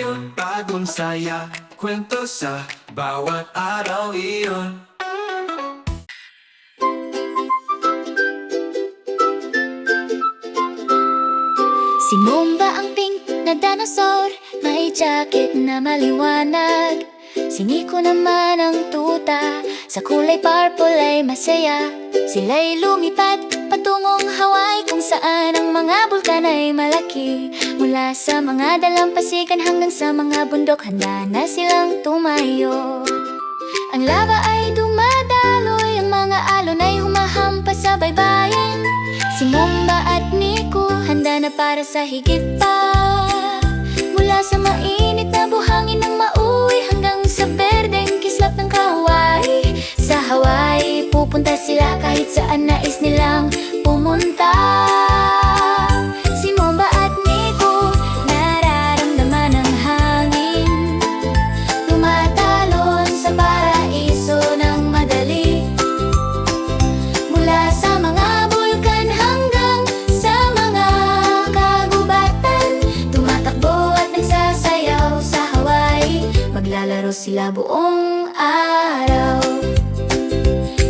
iyon, bagong saya, kwento sa bawat araw iyon. Si Mumba ang pink na dinosaur, may jacket na maliwanag. Si Nico naman ang tuta, sa kulay purple ay masaya. Sila'y lumipat patungong Hawaii, kung saan ang mga bulkan ay malaki. Mula sa mga dalampasigan hanggang sa mga bundok, handa na silang tumayo. Ang lava ay dumadaloy, ang mga alon ay humahampas sa baybayin. Si Mumba at Nico handa na para sa higit pa. Mula sa mainit na buhangin ng mauwi hanggang sa berdeng kislap ng Hawaii. Sa Hawaii pupunta sila kahit saan nais nilang pumunta. Si Mumba at Nico nararamdaman ang hangin, tumatalon sa paraiso ng madali. Mula sa mga bulkan hanggang sa mga kagubatan, tumatakbo at nagsasayaw sa Hawaii. Maglalaro sila buong araw.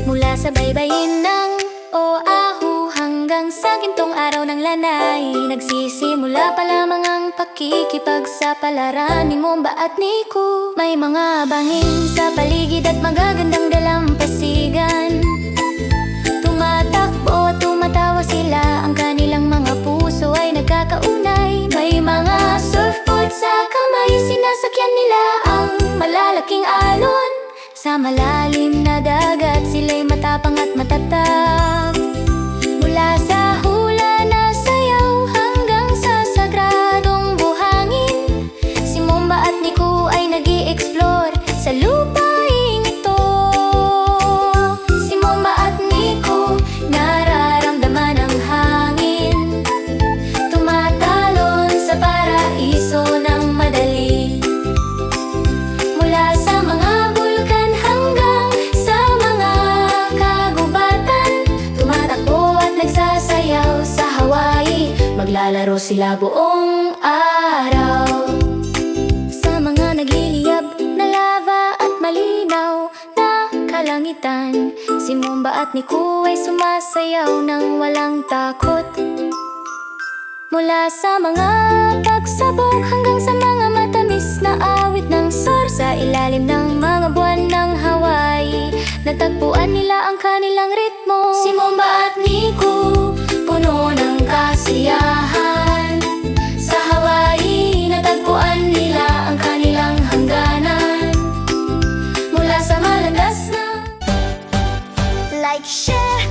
Mula sa baybayin ng Oahu hanggang sa gintong araw ng lanay, nagsisimula pa lamang ang pakikipagsapalaran ni Mumba at Nico. May mga bangin sa paligid at magagandang dalampasigan. Tumatakbo at tumatawa sila, ang kanilang mga puso ay nagkakaunay. May mga surfboard sa kamay, sinasakyan nila ang malalaking alon. Sa malalim na dagat sila'y matapang at matatag. Mula sa hula na sayaw hanggang sa sagradong buhangin, si Mumba at Nico ay nag-i-explore sa lupaing ito. Si Mumba at Nico nararamdaman ang hangin, tumatalon sa paraiso ng madali. Mula sa mga bulkan hanggang sa mga kagubatan, tumatakbo at nagsasayaw sa Hawaii. Maglalaro sila buong araw. Sa mga nagliliyab na lava at malinaw na kalangitan, si Mumba at Nico ay sumasayaw ng walang takot. Mula sa mga pagsabog hanggang sa mga matamis na awit ng surf, sa ilalim ng mga buwan ng Hawaii, natagpuan nila ang kanilang ritmo. Si Mumba at Nico, puno ng kasiyahan. Sa Hawaii, natagpuan nila ang kanilang hangganan. Mula sa malandas na like, share,